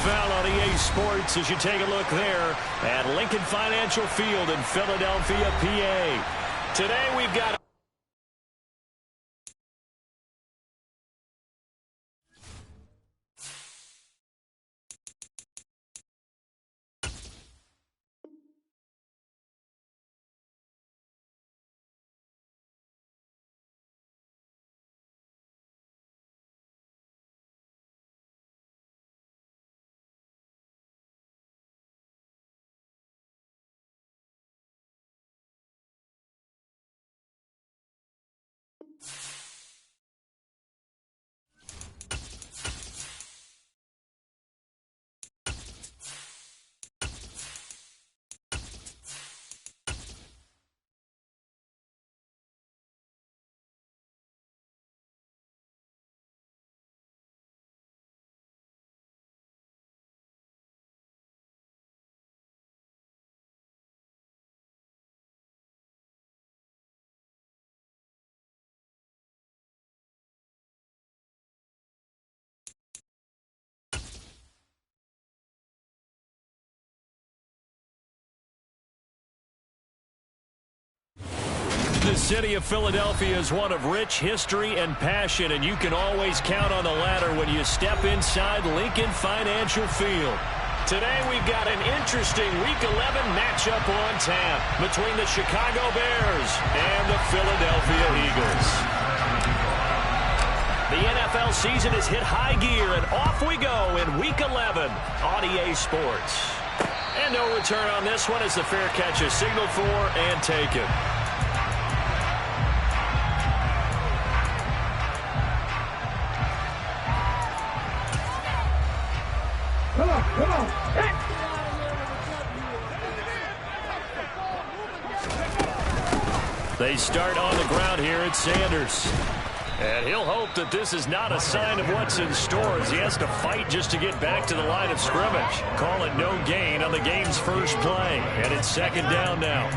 NFL on EA Sports as you take a look there at Lincoln Financial Field in Philadelphia, PA. Today we've got the city of Philadelphia is one of rich history and passion, and you can always count on the ladder when you step inside Lincoln Financial Field. Today we've got an interesting Week 11 matchup on tap between the Chicago Bears and the Philadelphia Eagles. The NFL season has hit high gear, and off we go in Week 11 on EA Sports. And no return on this one as the fair catch is signaled for and taken. Come on. They start on the ground here at Sanders. And he'll hope that this is not a sign of what's in store as he has to fight just to get back to the line of scrimmage. Call it no gain on the game's first play. And it's second down now.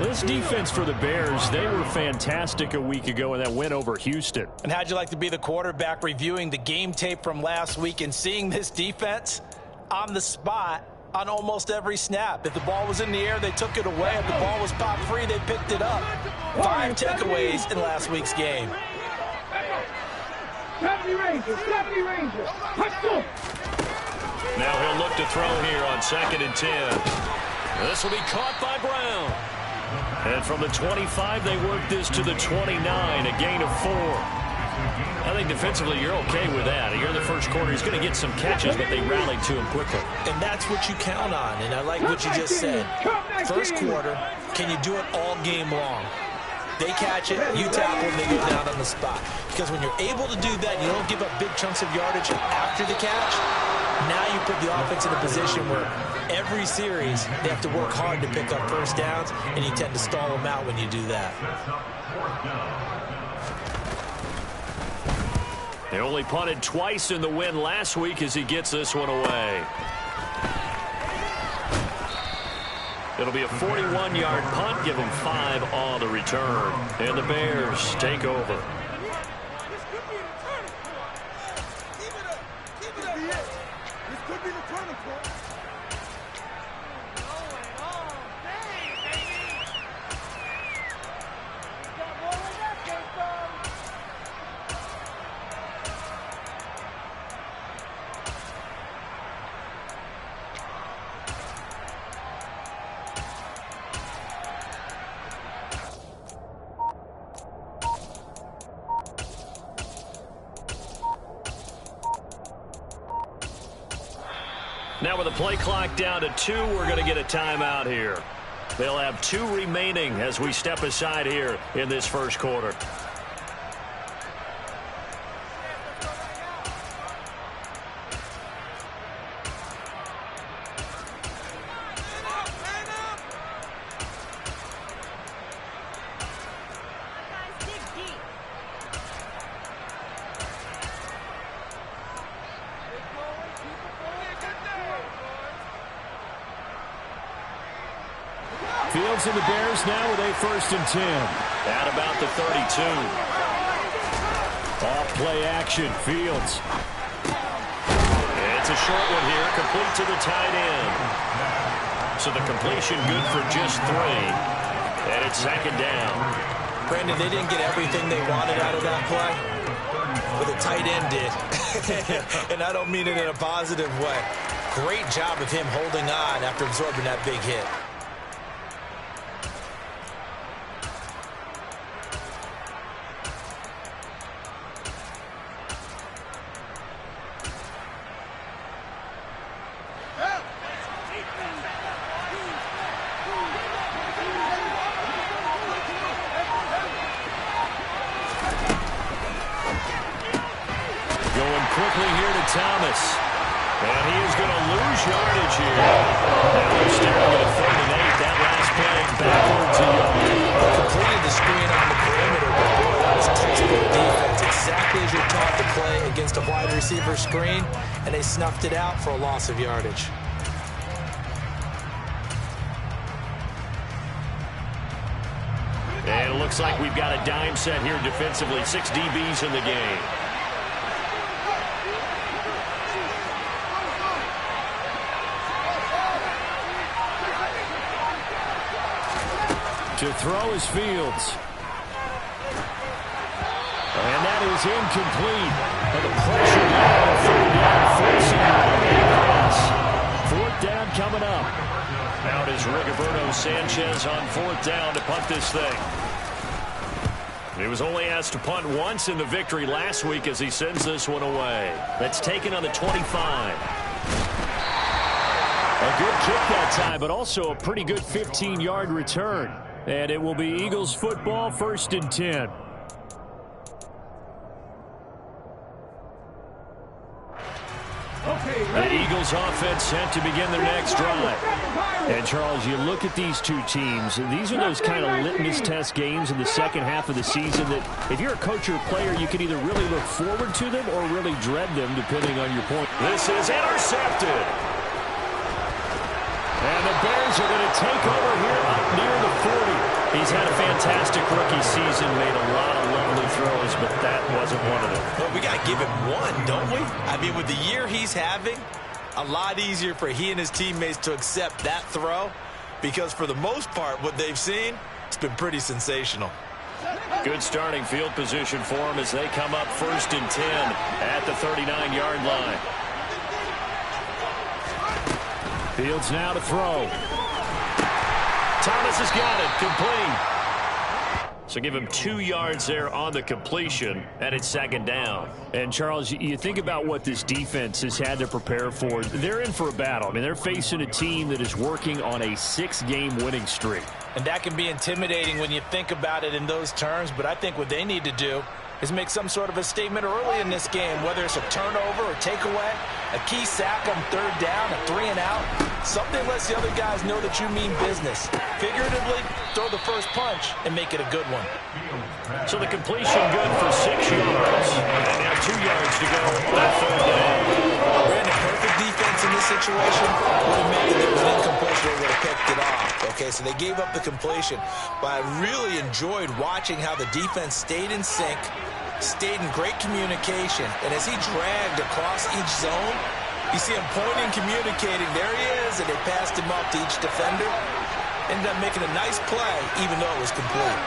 This defense for the Bears, they were fantastic a week ago in that win over Houston. And how'd you like to be the quarterback reviewing the game tape from last week and seeing this defense on the spot on almost every snap? If the ball was in the air, they took it away. If the ball was popped free, they picked it up. 5 takeaways in last week's game. 70 Rangers. Let's go. Now he'll look to throw here on 2nd and 10. This will be caught by Brown. And from the 25, they work this to the 29, a gain of 4. I think defensively you're okay with that. Here in the first quarter, he's going to get some catches, but they rallied to him quickly. And that's what you count on, and I like what you just said. First quarter, can you do it all game long? They catch it, you tackle, and they go down on the spot. Because when you're able to do that, you don't give up big chunks of yardage after the catch. Now you put the offense in a position where every series they have to work hard to pick up first downs, and you tend to stall them out when you do that. They only punted twice in the win last week as he gets this one away. It'll be a 41-yard punt, give him 5 on the return. And the Bears take over. Now with the play clock down to 2, we're going to get a timeout here. They'll have 2 remaining as we step aside here in this first quarter. Fields and the Bears now with a 1st and 10. At about the 32. Off play action. Fields. It's It's a short one here, complete to the tight end. So the completion good for just 3. And it's 2nd down. Brandon, they didn't get everything they wanted out of that play, but the tight end did. And I don't mean it in a positive way. Great job of him holding on after absorbing that big hit. Going quickly here to Thomas. And he is going to lose yardage here. Now they're staring at a 3rd and 8. That last play backwards a yard. Completed the screen on the perimeter, but boy, that was textbook defense. Exactly as you're taught to play against a wide receiver screen, and they snuffed it out for a loss of yardage. And it looks like we've got a dime set here defensively. 6 DBs in the game. To throw is Fields. And that is incomplete. And the pressure now on 3rd down, forcing the pass. 4th down coming up. Out is Rigoberto Sanchez on 4th down to punt this thing. He was only asked to punt once in the victory last week as he sends this one away. That's taken on the 25. A good kick that time, but also a pretty good 15-yard return. And it will be Eagles football, 1st and 10. The Eagles offense set to begin their next drive. And, Charles, you look at these two teams, these are those kind of litmus test games in the second half of the season that if you're a coach or a player, you can either really look forward to them or really dread them, depending on your point. This is intercepted. And the Bears are going to take over here up near the 40. He's had a fantastic rookie season, made a lot of lovely throws, but that wasn't one of them. Well, we got to give him one, don't we? I mean, with the year he's having, a lot easier for he and his teammates to accept that throw because for the most part, what they've seen, it's been pretty sensational. Good starting field position for them as they come up 1st and 10 at the 39-yard line. Fields now to throw. Thomas has got it. Complete. So give him 2 yards there on the completion, and it's 2nd down. And, Charles, you think about what this defense has had to prepare for. They're in for a battle. I mean, they're facing a team that is working on a 6-game winning streak. And that can be intimidating when you think about it in those terms, but I think what they need to do is make some sort of a statement early in this game, whether it's a turnover or takeaway, a key sack on 3rd down, a 3-and-out. Something lets the other guys know that you mean business. Figuratively, throw the first punch and make it a good one. So the completion good for 6 yards. And now 2 yards to go on 3rd down. Brandon, perfect defense in this situation would have made it. There was an incompletion, they would have picked it off. Okay, so they gave up the completion. But I really enjoyed watching how the defense stayed in sync, stayed in great communication. And as he dragged across each zone, you see him pointing, communicating. There he is, and they passed him up to each defender. Ended up making a nice play, even though it was complete.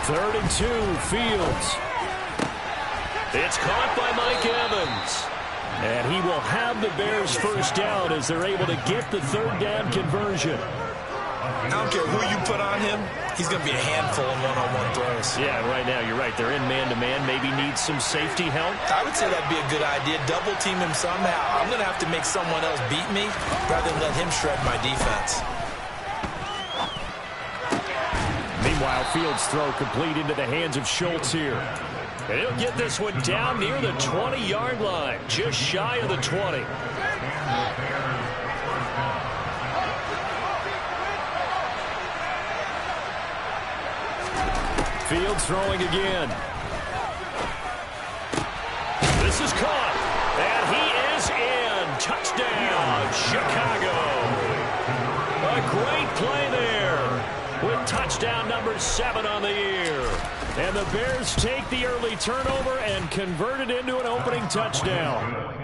3rd and 2, Fields. It's caught by Mike Evans. And he will have the Bears 1st down as they're able to get the 3rd down conversion. I don't care who you put on him, he's going to be a handful in one-on-one throws. Yeah, right now, you're right. They're in man-to-man. Maybe needs some safety help. I would say that'd be a good idea. Double team him somehow. I'm going to have to make someone else beat me rather than let him shred my defense. Meanwhile, Fields' throw complete into the hands of Schultz here. And he'll get this one down near the 20-yard line, just shy of the 20. Fields throwing again. This is caught, and he is in. Touchdown, Chicago. A great play there with touchdown number 7 on the year. And the Bears take the early turnover and convert it into an opening touchdown.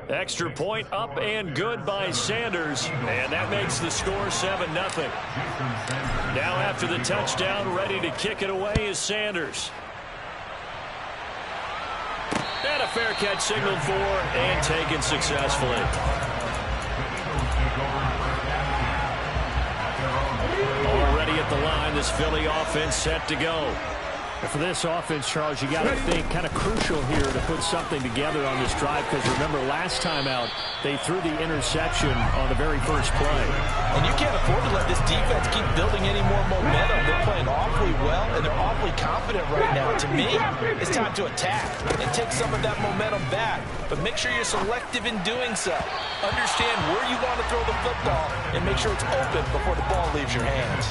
Extra point up and good by Sanders, and that makes the score 7-0. Now after the touchdown, ready to kick it away is Sanders. And a fair catch signaled for and taken successfully. Already at the line, this Philly offense set to go. For this offense, Charles, you got to think kind of crucial here to put something together on this drive, because remember last time out they threw the interception on the very first play. And you can't afford to let this defense keep building any more momentum. They're playing awfully well, and they're awfully confident right now. To me, it's time to attack and take some of that momentum back. But make sure you're selective in doing so. Understand where you want to throw the football and make sure it's open before the ball leaves your hands.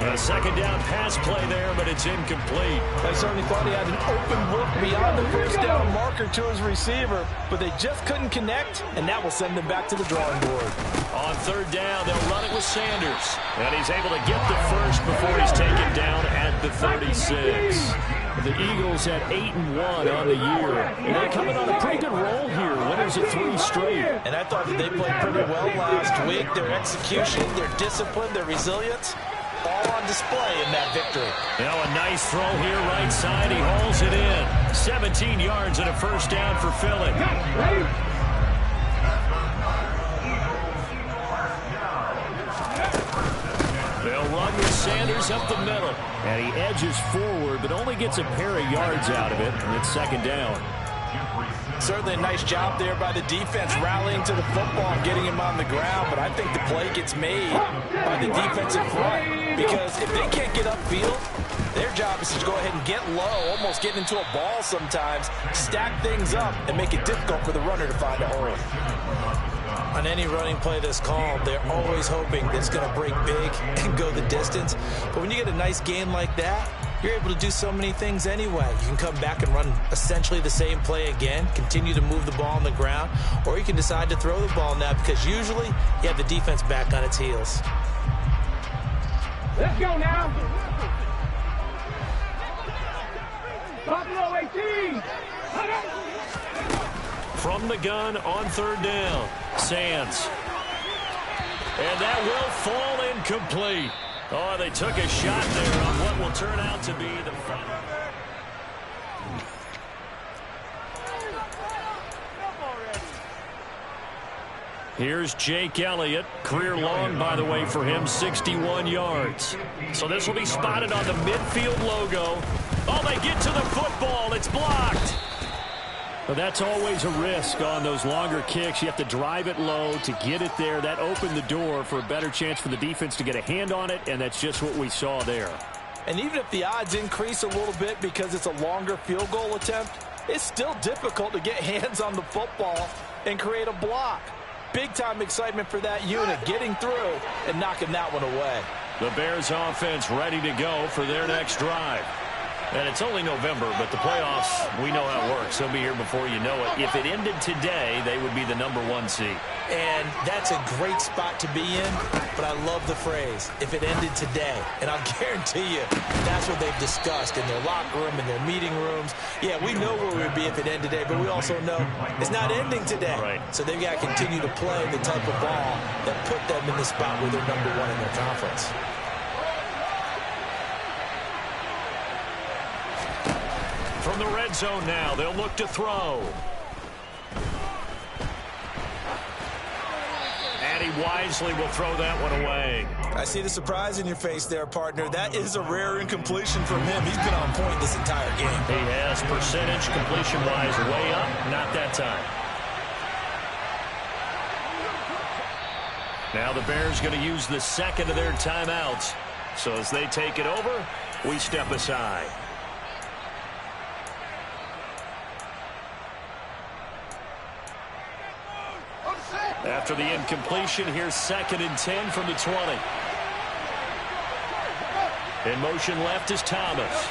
A second down pass play there, but it's incomplete. I certainly thought he had an open look beyond the first down marker to his receiver, but they just couldn't connect, and that will send them back to the drawing board. On third down, they'll run it with Sanders. And he's able to get the first before he's taken down at the 36. The Eagles at 8-1 on the year. And they're coming on a pretty good roll here. Winners of 3 straight. And I thought that they played pretty well last week. Their execution, their discipline, their resilience, all on display in that victory. Now a nice throw here right side. He hauls it in. 17 yards and a first down for Philly. They'll run with Sanders up the middle. And he edges forward, but only gets a pair of yards out of it. And it's second down. Certainly a nice job there by the defense rallying to the football and getting him on the ground, but I think the play gets made by the defensive front, because if they can't get upfield, their job is to go ahead and get low, almost getting into a ball sometimes, stack things up, and make it difficult for the runner to find a hole. On any running play that's called, they're always hoping that it's going to break big and go the distance, but when you get a nice gain like that, you're able to do so many things anyway. You can come back and run essentially the same play again, continue to move the ball on the ground, or you can decide to throw the ball now, because usually you have the defense back on its heels. Let's go now. Buffalo 18. From the gun on third down, Sands. And that will fall incomplete. Oh, they took a shot there on what will turn out to be the final. Here's Jake Elliott. Career long, by the way, for him, 61 yards. So this will be spotted on the midfield logo. Oh, they get to the football. It's blocked. But that's always a risk on those longer kicks. You have to drive it low to get it there. That opened the door for a better chance for the defense to get a hand on it, and that's just what we saw there. And even if the odds increase a little bit because it's a longer field goal attempt, it's still difficult to get hands on the football and create a block. Big-time excitement for that unit, getting through and knocking that one away. The Bears offense ready to go for their next drive. And it's only November, but the playoffs, we know how it works. They'll be here before you know it. If it ended today, they would be the #1 seed. And that's a great spot to be in, but I love the phrase, if it ended today. And I'll guarantee you, that's what they've discussed in their locker room, in their meeting rooms. Yeah, we know where we'd be if it ended today, but we also know it's not ending today. Right. So they've got to continue to play the type of ball that put them in the spot where they're #1 in their conference. From the red zone now, they'll look to throw. And he wisely will throw that one away. I see the surprise in your face there, partner. That is a rare incompletion from him. He's been on point this entire game. He has percentage completion-wise way up. Not that time. Now the Bears going to use the second of their timeouts. So as they take it over, we step aside. After the incompletion, here's 2nd and 10 from the 20. In motion left is Thomas.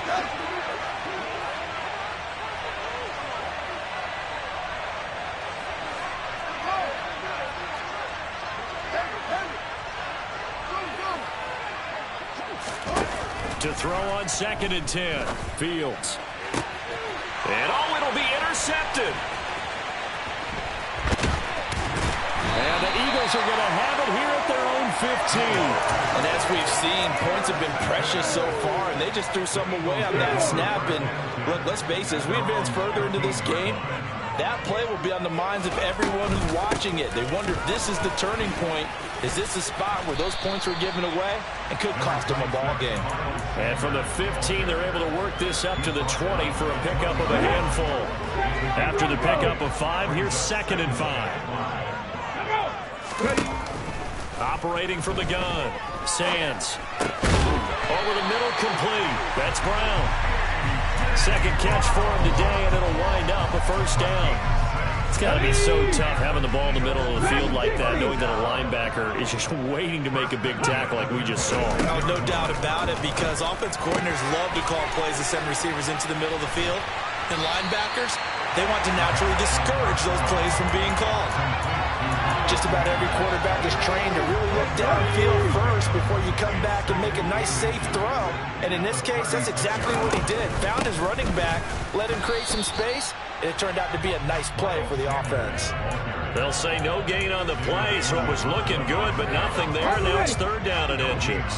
To throw on 2nd and 10. Fields. And oh, it'll be intercepted. Bears are going to have it here at their own 15. And as we've seen, points have been precious so far, and they just threw some away on that snap. And look, let's face it, as we advance further into this game, that play will be on the minds of everyone who's watching it. They wonder if this is the turning point. Is this the spot where those points were given away and could cost them a ball game? And from the 15, they're able to work this up to the 20 for a pickup of a handful. After the pickup of 5, here's 2nd and 5. Operating from the gun. Sands. Over the middle, complete. That's Brown. Second catch for him today, and it'll wind up a first down. It's got to be so tough having the ball in the middle of the field like that, knowing that a linebacker is just waiting to make a big tackle like we just saw. Oh, no doubt about it, because offense coordinators love to call plays to send receivers into the middle of the field. And linebackers, they want to naturally discourage those plays from being called. Just about every quarterback is trained to really look downfield first before you come back and make a nice, safe throw. And in this case, that's exactly what he did. Found his running back, let him create some space, and it turned out to be a nice play for the offense. They'll say no gain on the play, so it was looking good, but nothing there. Now it's 3rd down and inches.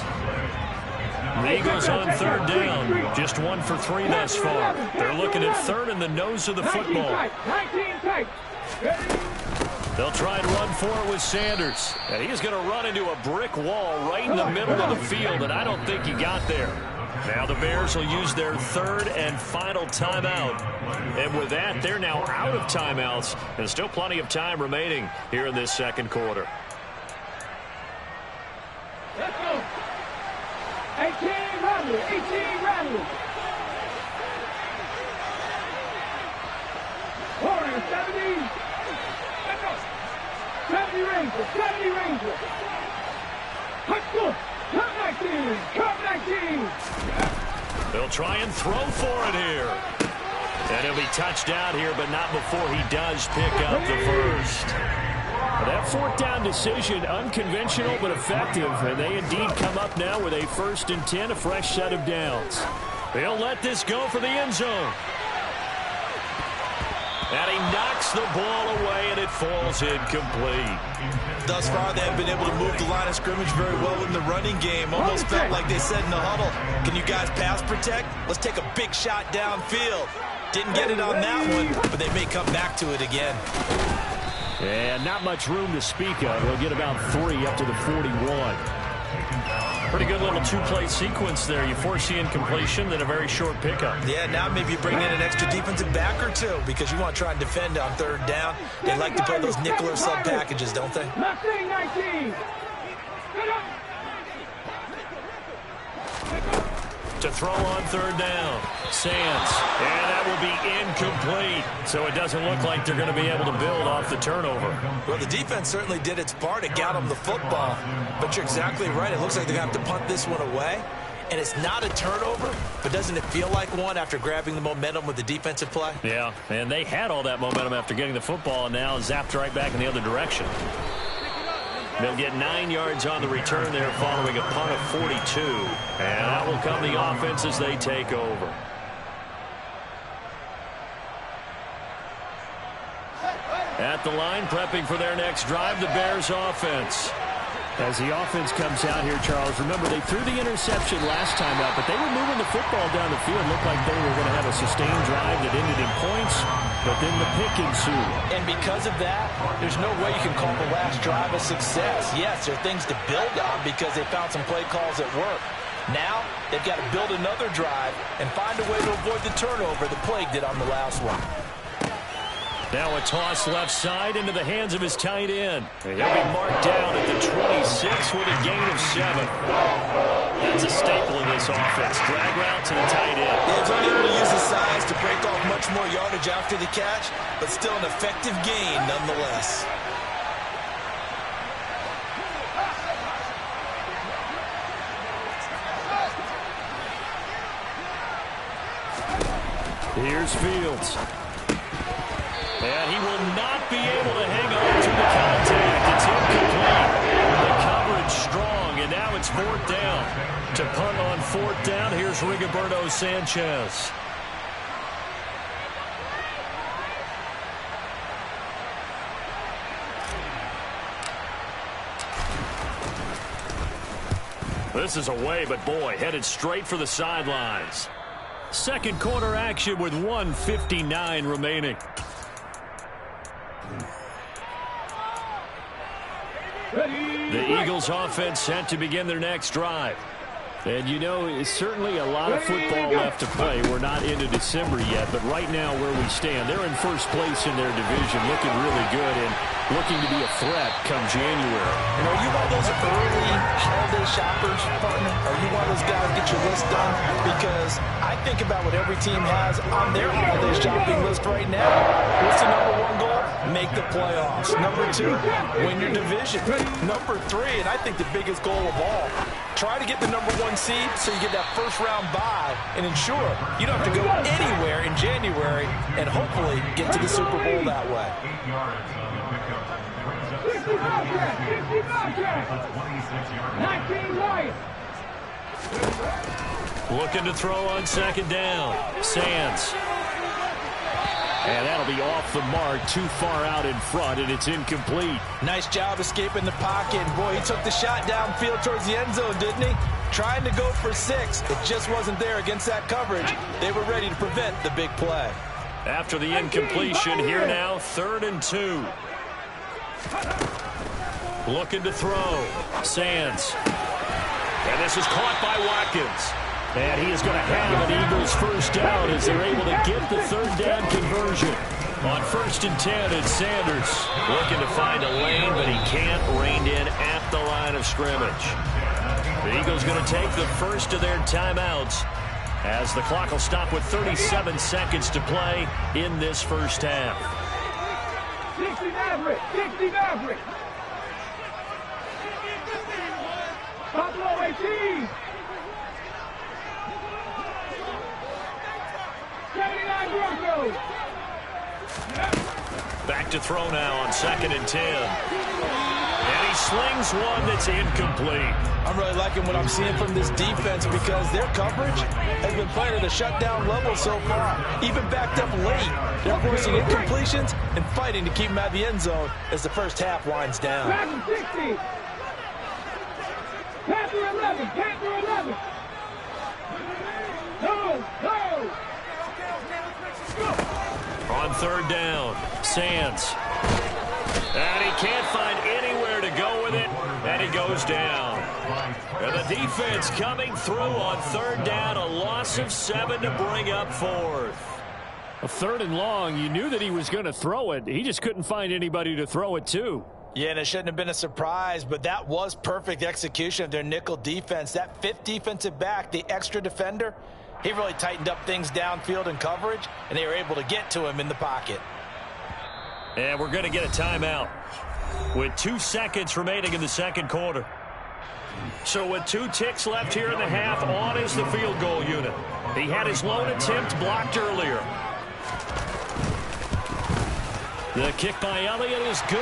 The Eagles on 3rd down. Just 1 for 3 thus far. They're looking at 3rd in the nose of the football. They'll try and run for it with Sanders. And he's going to run into a brick wall right in the middle of the field, and I don't think he got there. Now the Bears will use their 3rd and final timeout. And with that, they're now out of timeouts, and still plenty of time remaining here in this 2nd quarter. Let's go. 18 Radley, 18 Radley. 70. 70 Rangers, 70 Rangers. Let's go. Come 19, come 19. They'll try and throw for it here. And he'll be touched out here, but not before he does pick up the first. That 4th down decision, unconventional but effective, and they indeed come up now with a 1st and 10, a fresh set of downs. They'll let this go for the end zone. And he knocks the ball away, and it falls incomplete. Thus far, they have been able to move the line of scrimmage very well in the running game. Almost felt like they said in the huddle, can you guys pass protect? Let's take a big shot downfield. Didn't get it on that one, but they may come back to it again. And not much room to speak of. They'll get about 3 up to the 41. Pretty good little 2-play sequence there. You force the incompletion, then a very short pickup. Yeah, now maybe you bring in an extra defensive back or 2 because you want to try and defend on 3rd down. They like to play those nickel or sub packages, don't they? 19. To throw on 3rd down. Sands. And that will be incomplete. So it doesn't look like they're going to be able to build off the turnover. Well, the defense certainly did its part. It got them the football. But you're exactly right. It looks like they're going to have to punt this one away. And it's not a turnover, but doesn't it feel like one after grabbing the momentum with the defensive play? Yeah, and they had all that momentum after getting the football and now zapped right back in the other direction. They'll get 9 yards on the return there following a punt of 42. And that will come the offense as they take over. At the line, prepping for their next drive, the Bears offense. As the offense comes out here, Charles, remember they threw the interception last time out, but they were moving the football down the field. Looked like they were going to have a sustained drive that ended in points, but then the pick ensued. And because of that, there's no way you can call the last drive a success. Yes, there are things to build on because they found some play calls that work. Now, they've got to build another drive and find a way to avoid the turnover the plagued it on the last one. Now a toss left side into the hands of his tight end. And he'll be marked down at the 26 with a gain of 7. That's a staple in this offense. Drag route to the tight end. Yeah, he's only able to use his size to break off much more yardage after the catch, but still an effective gain nonetheless. Here's Fields. And he will not be able to hang on through the contact. It's incomplete. The coverage strong, and now it's 4th down. To punt on 4th down, here's Rigoberto Sanchez. This is away, but boy, headed straight for the sidelines. Second quarter action with 1:59 remaining. The Eagles offense set to begin their next drive. And, you know, it's certainly a lot of football left to play. We're not into December yet, but right now where we stand, they're in first place in their division, looking really good and looking to be a threat come January. And are you one of those early holiday shoppers, partner? Are you one of those guys get your list done? Because I think about what every team has on their holiday shopping list right now. What's the #1 goal? Make the playoffs. #2, win your division. #3, and I think the biggest goal of all, try to get the #1 seed so you get that first-round bye and ensure you don't have to go anywhere in January and hopefully get to the Super Bowl that way. 19 Lions. Looking to throw on second down. Sands. And that'll be off the mark, too far out in front, and it's incomplete. Nice job escaping the pocket. And boy, he took the shot downfield towards the end zone, didn't he? Trying to go for 6. It just wasn't there against that coverage. They were ready to prevent the big play. After the incompletion, here now, 3rd and 2. Looking to throw. Sands. And this is caught by Watkins. And he is going to have an Eagles first down as they're able to get the 3rd down conversion. On 1st and 10, it's Sanders looking to find a lane, but he can't, reined in at the line of scrimmage. The Eagles going to take the first of their timeouts as the clock will stop with 37 seconds to play in this first half. 60 Maverick, 60 Maverick. Buffalo 18. 79 Broncos. Back to throw now on 2nd and 10. And he slings one that's incomplete. I'm really liking what I'm seeing from this defense because their coverage has been playing at a shutdown level so far. Even backed up late, they're forcing incompletions and fighting to keep them out of the end zone as the first half winds down. Panther 60. Panther 11. Panther 11. No. On 3rd down, Sands. And he can't find anywhere to go with it, and he goes down. And the defense coming through on 3rd down, a loss of 7 to bring up 4th. A 3rd and long, you knew that he was going to throw it. He just couldn't find anybody to throw it to. Yeah, and it shouldn't have been a surprise, but that was perfect execution of their nickel defense. That 5th defensive back, the extra defender, he really tightened up things downfield in coverage, and they were able to get to him in the pocket. And we're going to get a timeout with 2 seconds remaining in the second quarter. So with 2 ticks left here in the half, on is the field goal unit. He had his lone attempt blocked earlier. The kick by Elliott is good,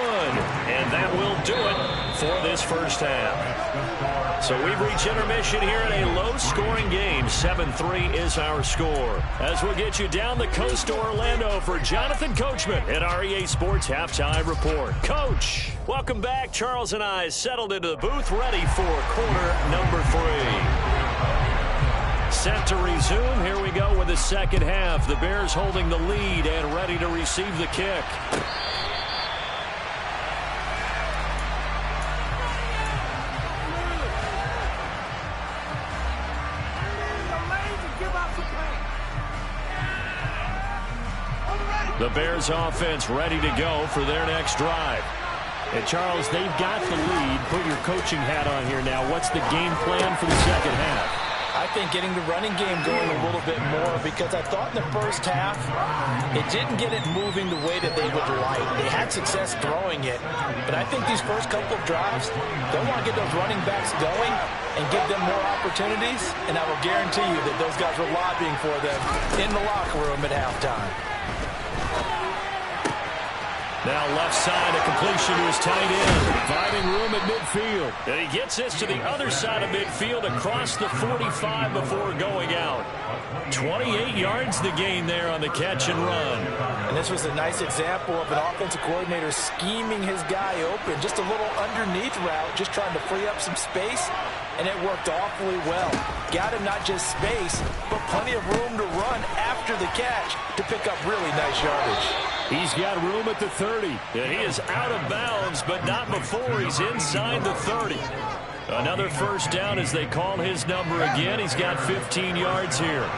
and that will do it for this first half. So we've reached intermission here in a low-scoring game. 7-3 is our score. As we'll get you down the coast to Orlando for Jonathan Coachman at our EA Sports Halftime Report. Coach, welcome back. Charles and I settled into the booth, ready for quarter number 3. Set to resume. Here we go with the second half. The Bears holding the lead and ready to receive the kick. The Bears offense ready to go for their next drive. And Charles, they've got the lead. Put your coaching hat on here now. What's the game plan for the second half? I think getting the running game going a little bit more because I thought in the first half it didn't get it moving the way that they would like. They had success throwing it, but I think these first couple of drives, they want to get those running backs going and give them more opportunities, and I will guarantee you that those guys were lobbying for them in the locker room at halftime. Now left side, a completion to his tight end. Finding room at midfield. And he gets this to the other side of midfield across the 45 before going out. 28 yards the gain there on the catch and run. And this was a nice example of an offensive coordinator scheming his guy open. Just a little underneath route, just trying to free up some space. and it worked awfully well. Got him not just space, but plenty of room to run after the catch to pick up really nice yardage. He's got room at the 30, and he is out of bounds, but not before he's inside the 30. Another first down as they call his number again. He's got 15 yards here.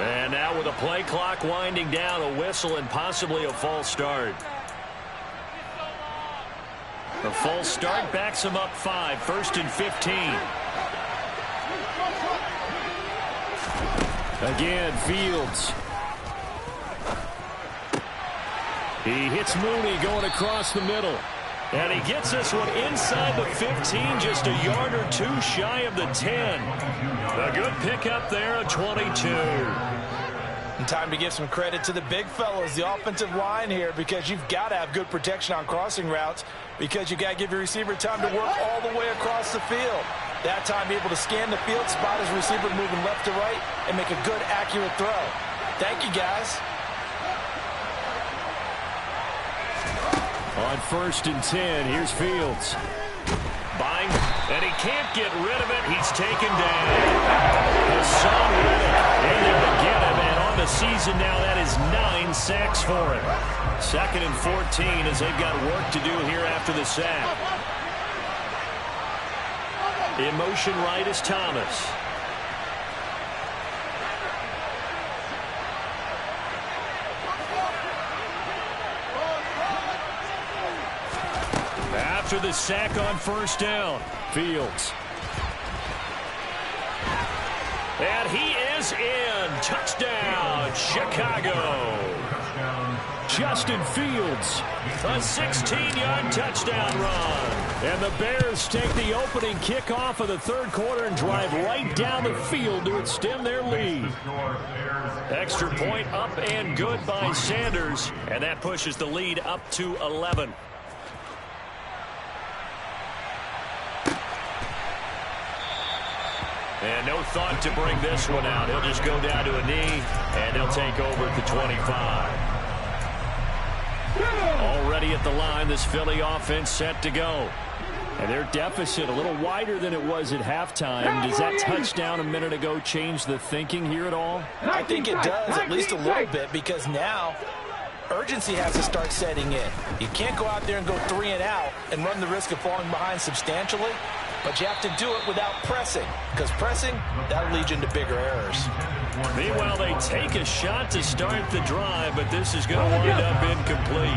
And now with the play clock winding down, a whistle and possibly a false start. The false start backs him up 5, 1st and 15. Again, Fields. He hits Mooney going across the middle. And he gets this one inside the 15, just a yard or two shy of the 10. A good pickup there, a 22. And time to give some credit to the big fellas, the offensive line here, because you've got to have good protection on crossing routes, because you got to give your receiver time to work all the way across the field. That time, able to scan the field, spot his receiver moving left to right, and make a good, accurate throw. Thank you, guys. On 1st and 10, here's Fields. Buying, and he can't get rid of it. He's taken down. Hassan Reddick in there to get him, and on the season now, that is 9 sacks for him. 2nd and 14 as they've got work to do here after the sack. In motion right is Thomas. After the sack on 1st down, Fields. And he is in. Touchdown, Chicago. Justin Fields, a 16-yard touchdown run. And the Bears take the opening kickoff of the 3rd quarter and drive right down the field to extend their lead. Extra point up and good by Sanders, and that pushes the lead up to 11. And no thought to bring this one out. He'll just go down to a knee, and they'll take over at the 25. Already at the line, this Philly offense set to go. And their deficit a little wider than it was at halftime. Does that touchdown a minute ago change the thinking here at all? I think it does, at least a little bit, because now urgency has to start setting in. You can't go out there and go 3 and out and run the risk of falling behind substantially. But you have to do it without pressing, because pressing, that'll lead you into bigger errors. Meanwhile, they take a shot to start the drive, but this is going to wind up incomplete.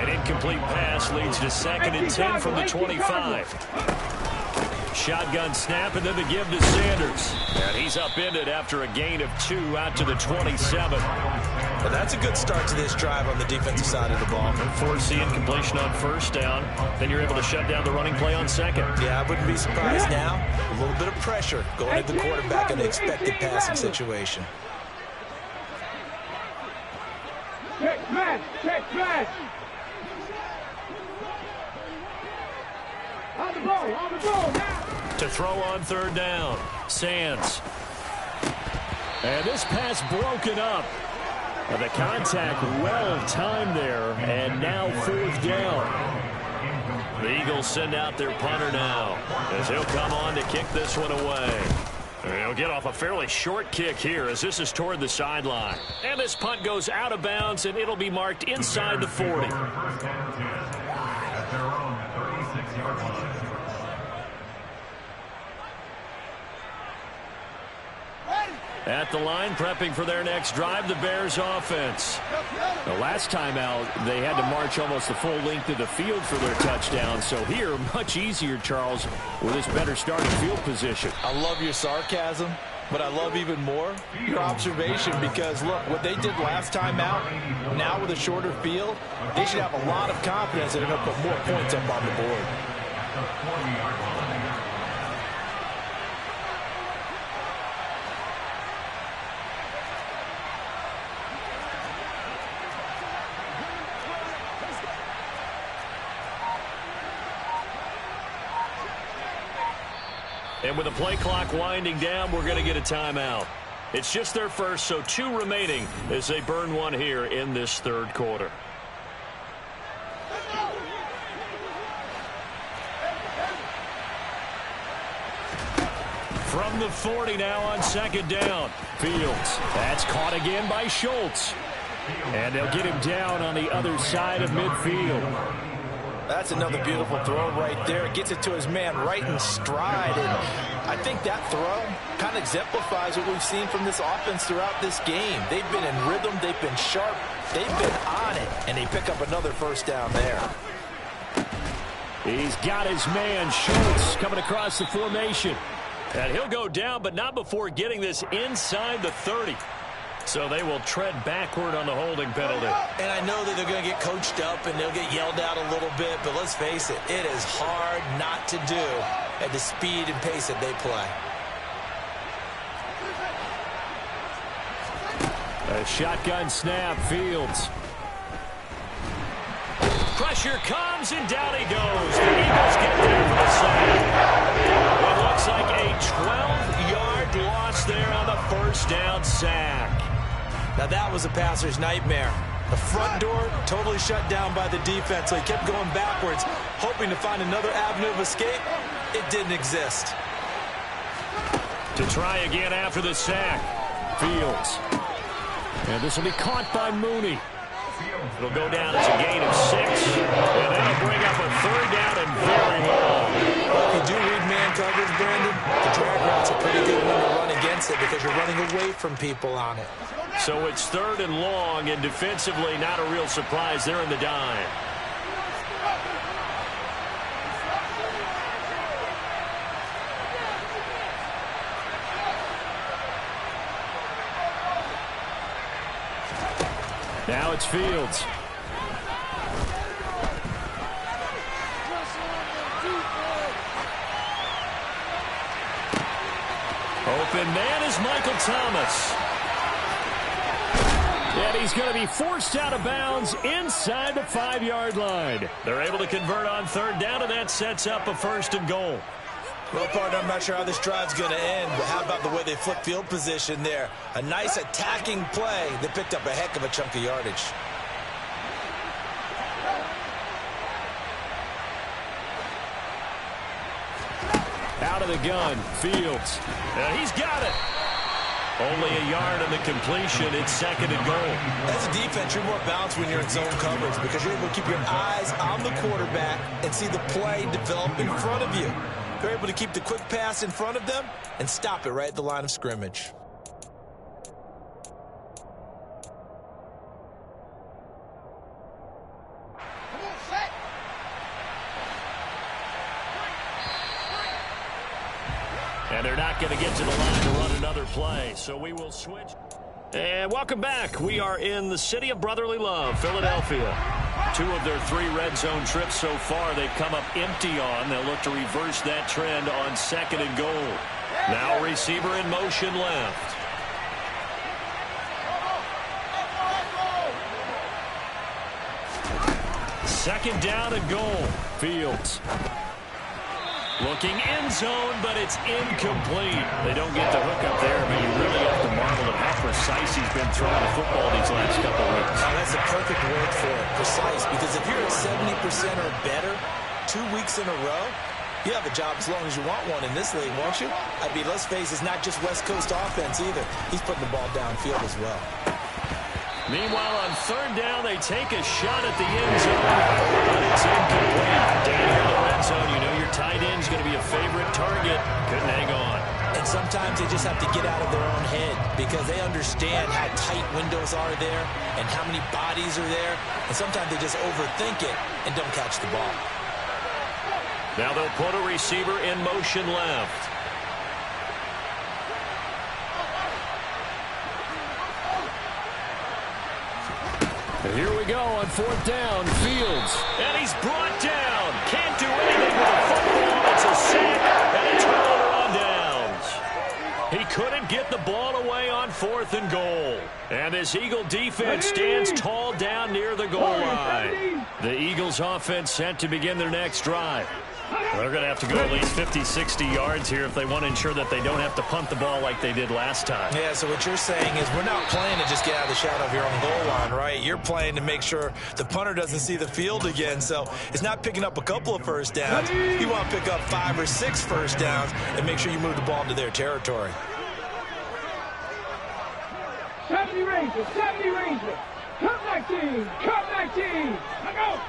An incomplete pass leads to 2nd and 10 from the 25. Shotgun snap, and then the give to Sanders. And he's upended after a gain of 2 out to the 27. Well, that's a good start to this drive on the defensive side of the ball. Force the incompletion on 1st down. Then you're able to shut down the running play on 2nd. Yeah, I wouldn't be surprised now. A little bit of pressure going at the quarterback in an expected passing situation. Check smash! Check smash! On the ball now! To throw on 3rd down, Sands. And this pass broken up. The contact well timed there, and now 4th down. The Eagles send out their punter now, as he'll come on to kick this one away. He'll get off a fairly short kick here, as this is toward the sideline. And this punt goes out of bounds, and it'll be marked inside the 40. At the line, prepping for their next drive, the Bears offense. The last time out, they had to march almost the full length of the field for their touchdown. So here, much easier, Charles, with this better starting field position. I love your sarcasm, but I love even more your observation, because, look, what they did last time out, now with a shorter field, they should have a lot of confidence that they're going to put more points up on the board. And with the play clock winding down, we're going to get a timeout. It's just their first, so 2 remaining as they burn one here in this third quarter. From the 40 now on second down. Fields. That's caught again by Schultz. And they'll get him down on the other side of midfield. That's another beautiful throw right there. Gets it to his man right in stride. And I think that throw kind of exemplifies what we've seen from this offense throughout this game. They've been in rhythm. They've been sharp. They've been on it. And they pick up another first down there. He's got his man, Schultz, coming across the formation. And he'll go down, but not before getting this inside the 30. So they will tread backward on the holding penalty. And I know that they're going to get coached up and they'll get yelled at a little bit, but let's face it, it is hard not to do at the speed and pace that they play. A shotgun snap, Fields. Pressure comes, and down he goes. The Eagles get there for the sack. It looks like a 12-yard loss there on the first down sack. Now that was a passer's nightmare. The front door totally shut down by the defense, so he kept going backwards, hoping to find another avenue of escape. It didn't exist. To try again after the sack, Fields. And this will be caught by Mooney. It'll go down as a gain of 6, and that'll bring up a third down and very long. Well, if you do read man coverage, Brandon, the drag route's a pretty good one to run against it because you're running away from people on it. So it's third and long, and defensively not a real surprise. They're in the dime. Now it's Fields. Open man is Michael Thomas. And he's going to be forced out of bounds inside the 5-yard line. They're able to convert on third down, and that sets up a first and goal. Well, partner, I'm not sure how this drive's going to end, but how about the way they flip field position there? A nice attacking play that picked up a heck of a chunk of yardage. Out of the gun, Fields. He's got it. Only a yard on the completion. It's second and goal. As a defense, you're more balanced when you're in zone coverage because you're able to keep your eyes on the quarterback and see the play develop in front of you. They're able to keep the quick pass in front of them and stop it right at the line of scrimmage. And they're not going to get to the line to run another play, so we will switch. And welcome back. We are in the city of brotherly love, Philadelphia. 2 of their 3 red zone trips so far they've come up empty on. They'll look to reverse that trend on second and goal. Now receiver in motion left. Second down and goal. Fields. Looking end zone, but it's incomplete. They don't get the hook up there, but you really have to marvel at how precise he's been throwing the football these last couple of weeks. Oh, that's a perfect word for it, precise, because if you're at 70% or better 2 weeks in a row, you have a job as long as you want one in this league, won't you? I mean, let's face it, it's not just West Coast offense either. He's putting the ball downfield as well. Meanwhile, on third down, they take a shot at the end zone, but it's incomplete. Down here in the red zone, you know your tight end's going to be a favorite target. Couldn't hang on. And sometimes they just have to get out of their own head because they understand how tight windows are there and how many bodies are there. And sometimes they just overthink it and don't catch the ball. Now they'll put a receiver in motion left. And here we go on fourth down, Fields. And he's brought down. Can't do anything with the football. It's a sack and a turnover on downs. He couldn't get the ball away on fourth and goal. And this Eagle defense stands tall down near the goal line. The Eagles offense set to begin their next drive. They're going to have to go at least 50, 60 yards here if they want to ensure that they don't have to punt the ball like they did last time. Yeah, so what you're saying is we're not playing to just get out of the shadow of your own goal line, right? You're playing to make sure the punter doesn't see the field again. So it's not picking up a couple of first downs. You want to pick up 5 or 6 first downs and make sure you move the ball into their territory. 70 Rangers, 70 Rangers. Come 19, come 19. Go.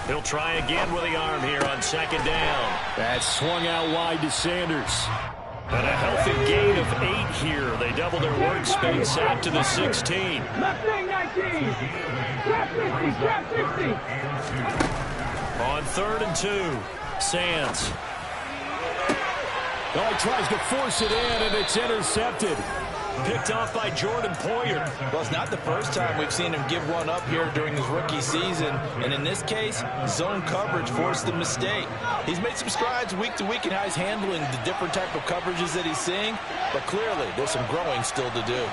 He'll try again with the arm here on second down. That's swung out wide to Sanders. And a healthy gain of 8 here. They double their workspace out to the 16. Left wing 19. Trap 50, trap 50. On 3rd and 2, Sands. Oh, he tries to force it in, and it's intercepted. Picked off by Jordan Poyer. Well, it's not the first time we've seen him give one up here during his rookie season. And in this case, zone coverage forced the mistake. He's made some strides week to week in how he's handling the different type of coverages that he's seeing. But clearly, there's some growing still to do.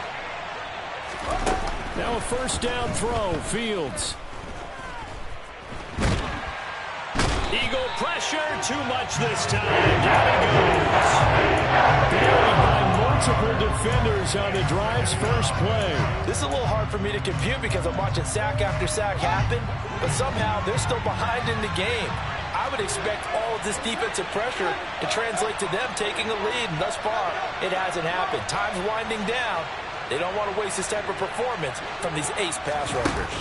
Now a first down throw, Fields. Eagle pressure, too much this time. Down he goes. Buried by multiple defenders on the drive's first play. This is a little hard for me to compute because I'm watching sack after sack happen, but somehow they're still behind in the game. I would expect all of this defensive pressure to translate to them taking a lead, and thus far, it hasn't happened. Time's winding down. They don't want to waste this type of performance from these ace pass rushers.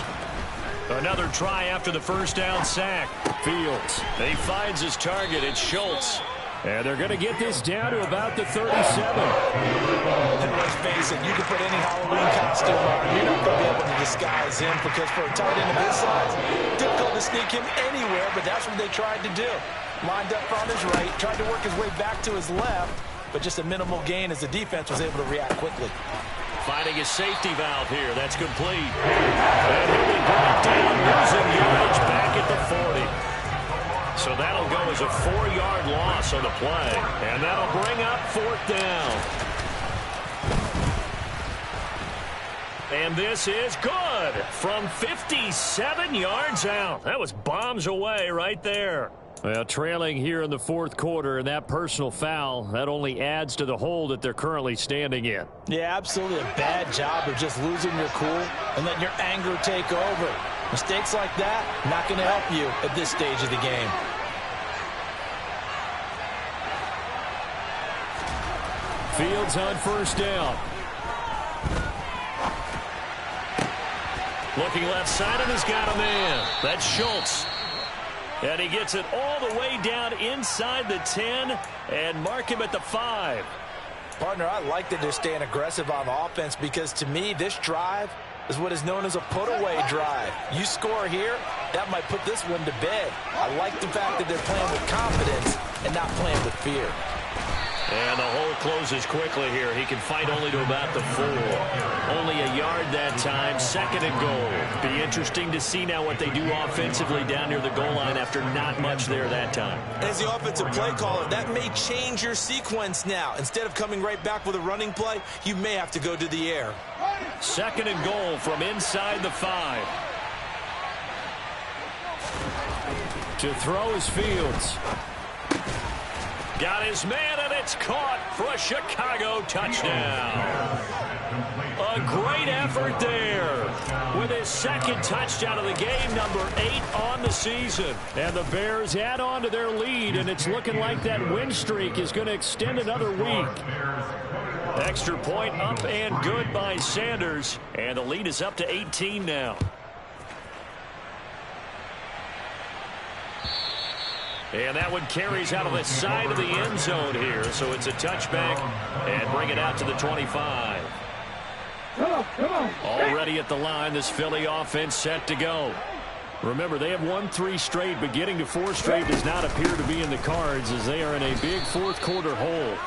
Another try after the first down sack. Fields. He finds his target. It's Schultz. And they're going to get this down to about the 37. And let's face it, you can put any Halloween costume on. You're not going to be able to disguise him because for a tight end of his size, difficult to sneak him anywhere, but that's what they tried to do. Lined up on his right, tried to work his way back to his left, but just a minimal gain as the defense was able to react quickly. Finding a safety valve here. That's complete. And he'll be brought down, losing yardage back at the 40. So that'll go as a 4-yard loss on the play. And that'll bring up 4th down. And this is good from 57 yards out. That was bombs away right there. Well, trailing here in the 4th quarter, and that personal foul, that only adds to the hole that they're currently standing in. Yeah, absolutely a bad job of just losing your cool and letting your anger take over. Mistakes like that, not going to help you at this stage of the game. Fields on first down. Looking left side, and he's got a man. That's Schultz. And he gets it all the way down inside the 10 and mark him at the 5. Partner, I like that they're staying aggressive on offense because to me, this drive is what is known as a put-away drive. You score here, that might put this one to bed. I like the fact that they're playing with confidence and not playing with fear. And the hole closes quickly here. He can fight only to about the 4. Only a yard that time. 2nd and goal. Be interesting to see now what they do offensively down near the goal line after not much there that time. As the offensive play caller, that may change your sequence now. Instead of coming right back with a running play, you may have to go to the air. 2nd and goal from inside the 5. To throw is Fields. Got his man, and it's caught for a Chicago touchdown. A great effort there with his 2nd touchdown of the game, number 8 on the season. And the Bears add on to their lead, and it's looking like that win streak is going to extend another week. Extra point up and good by Sanders, and the lead is up to 18 now. And that one carries out of the side of the end zone here. So it's a touchback and bring it out to the 25. Come on. Already at the line, this Philly offense set to go. Remember, they have won 3 straight, but getting to 4 straight does not appear to be in the cards as they are in a big 4th quarter hole.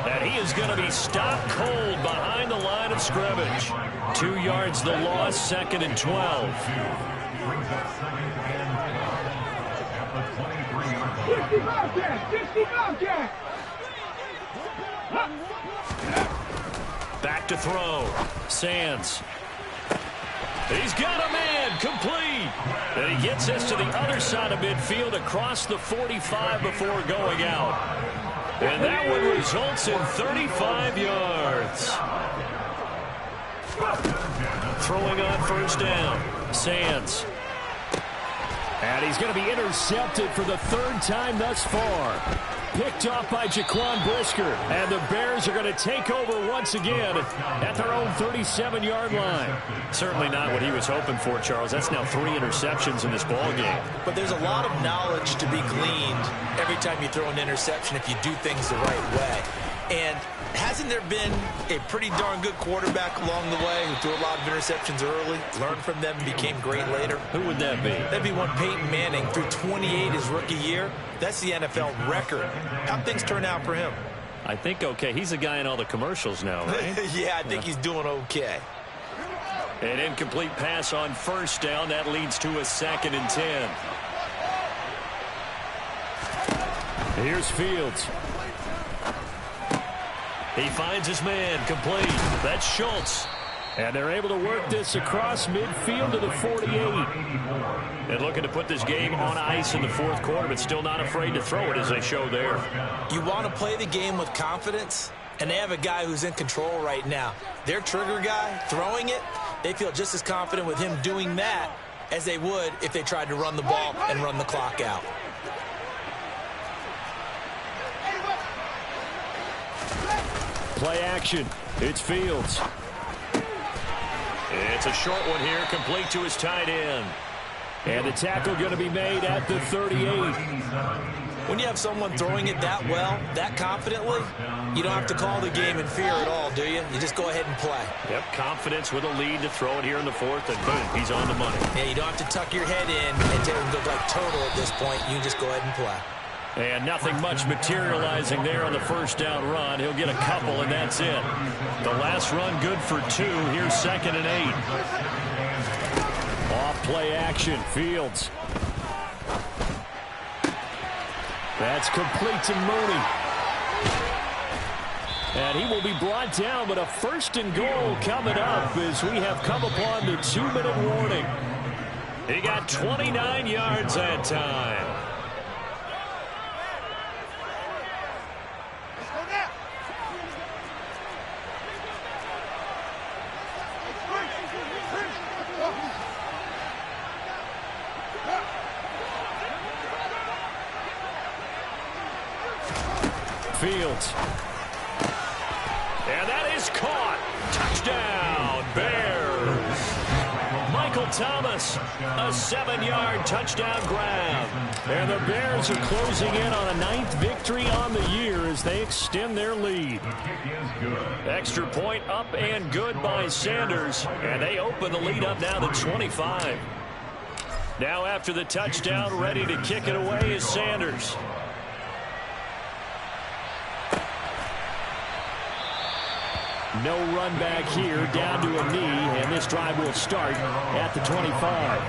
And he is going to be stopped cold behind the line of scrimmage. 2 yards the loss, 2nd and 12. 60 Bobcat! 60 Bobcat! Back to throw. Sands. He's got a man, complete. And he gets us to the other side of midfield across the 45 before going out. And that one results in 35 yards. Throwing on first down, Sands. And he's going to be intercepted for the third time thus far. Picked off by Jaquan Brisker. And the Bears are going to take over once again at their own 37-yard line. Certainly not what he was hoping for, Charles. That's now 3 interceptions in this ball game. But there's a lot of knowledge to be gleaned every time you throw an interception if you do things the right way. And hasn't there been a pretty darn good quarterback along the way who threw a lot of interceptions early, learned from them, and became great later? Who would that be? That'd be one Peyton Manning, threw 28 his rookie year. That's the NFL record. How'd things turn out for him? I think okay. He's the guy in all the commercials now, right? Yeah, I think he's doing okay. An incomplete pass on first down. That leads to a 2nd and 10. Here's Fields. He finds his man, complete. That's Schultz. And they're able to work this across midfield to the 48. And looking to put this game on ice in the fourth quarter, but still not afraid to throw it as they show there. You want to play the game with confidence, and they have a guy who's in control right now. Their trigger guy, throwing it, they feel just as confident with him doing that as they would if they tried to run the ball and run the clock out. Play action. It's Fields. It's a short one here, complete to his tight end. And the tackle going to be made at the 38. When you have someone throwing it that well, that confidently, you don't have to call the game in fear at all, do you? You just go ahead and play. Yep, confidence with a lead to throw it here in the fourth, and boom, he's on the money. Yeah, you don't have to tuck your head in and take go like total at this point. You just go ahead and play. And nothing much materializing there on the first down run. He'll get a couple, and that's it. The last run good for 2. Here's 2nd and 8. Off play action. Fields. That's complete to Mooney. And he will be brought down, but a 1st and goal coming up as we have come upon the 2-minute warning. He got 29 yards that time. Fields. And that is caught. Touchdown, Bears. Michael Thomas, a 7-yard touchdown grab. And the Bears are closing in on a 9th victory on the year as they extend their lead. Extra point up and good by Sanders. And they open the lead up now to 25. Now after the touchdown, ready to kick it away is Sanders. No run back here, down to a knee, and this drive will start at the 25.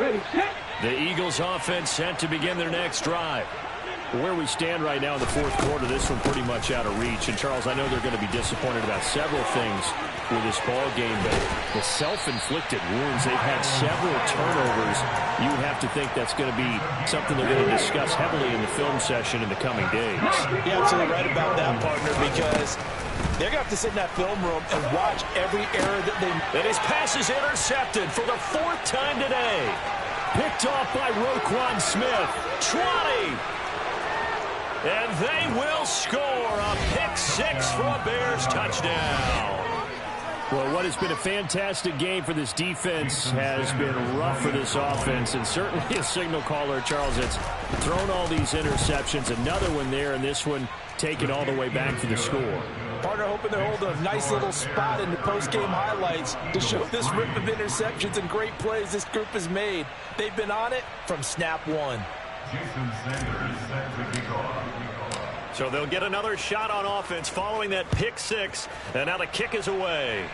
Ready, set. The Eagles offense set to begin their next drive. Where we stand right now in the fourth quarter, this one pretty much out of reach. And, Charles, I know they're going to be disappointed about several things with this ball game, but the self-inflicted wounds, they've had several turnovers. You have to think that's going to be something they're going to discuss heavily in the film session in the coming days. You're absolutely right about that, partner, because they're going to have to sit in that film room and watch every error that they make. And his pass is intercepted for the 4th time today. Picked off by Roquan Smith. 20. And they will score a pick-6 for a Bears touchdown. Well, what has been a fantastic game for this defense has been rough for this offense, and certainly a signal caller, Charles, that's thrown all these interceptions. Another one there, and this one taken all the way back for the score. Partner hoping they're holding a nice little spot in the post-game highlights to show this rip of interceptions and great plays this group has made. They've been on it from snap one. So they'll get another shot on offense following that pick-6, and now the kick is away.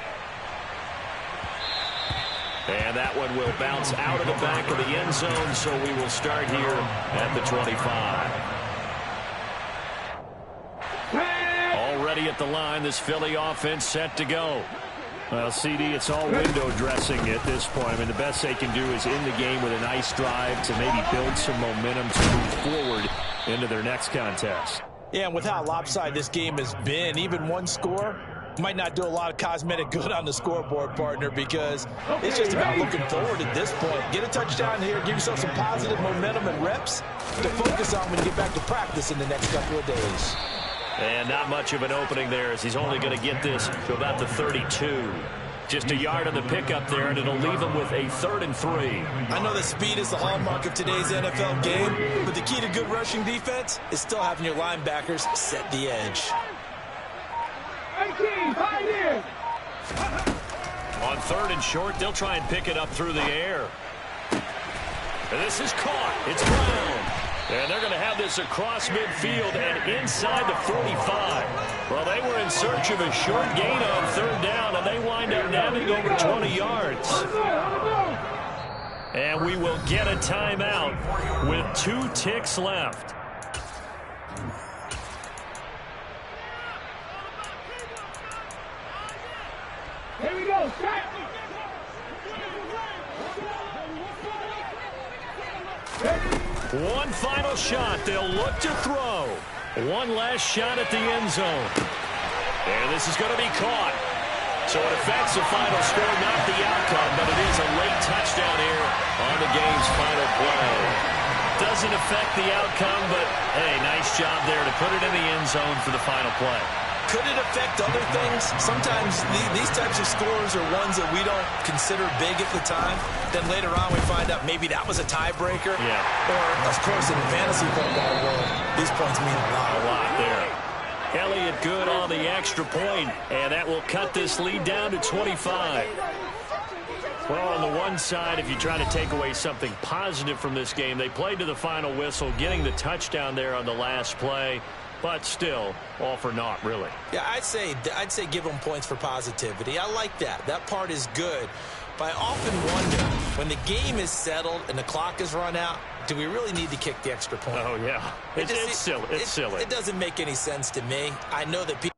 And that one will bounce out of the back of the end zone, so we will start here at the 25. Already at the line, this Philly offense set to go. Well, CD, it's all window dressing at this point. I mean, the best they can do is in the game with a nice drive to maybe build some momentum to move forward into their next contest. Yeah, and with how lopsided this game has been, even one score might not do a lot of cosmetic good on the scoreboard, partner, because it's just about looking forward at this point. Get a touchdown here, give yourself some positive momentum and reps to focus on when you get back to practice in the next couple of days. And not much of an opening there, as he's only going to get this to about the 32. Just a yard on the pickup there, and it'll leave him with a 3rd and 3. I know that speed is the hallmark of today's NFL game, but the key to good rushing defense is still having your linebackers set the edge. 18, right here. On 3rd and short, they'll try and pick it up through the air. And this is caught. It's Brown. And they're going to have this across midfield and inside the 45. Well, they were in search of a short gain on 3rd down, and they wind up nabbing over 20 yards. And we will get a timeout with 2 ticks left. Here we go. Strike. One final shot. They'll look to throw. One last shot at the end zone. And this is going to be caught. So it affects the final score, not the outcome, but it is a late touchdown here on the game's final play. Doesn't affect the outcome, but, hey, nice job there to put it in the end zone for the final play. Could it affect other things? Sometimes these types of scores are ones that we don't consider big at the time. Then later on we find out maybe that was a tiebreaker. Yeah. Or, of course, in the fantasy football world, these points mean a lot. A lot there. Elliott good on the extra point, and that will cut this lead down to 25. Well, on the one side, if you try to take away something positive from this game, they played to the final whistle, getting the touchdown there on the last play. But still, all for naught, really. Yeah, I'd say give them points for positivity. I like that. That part is good. But I often wonder, when the game is settled and the clock is run out, do we really need to kick the extra point? Oh, yeah. It's silly. It's silly. It doesn't make any sense to me. I know that people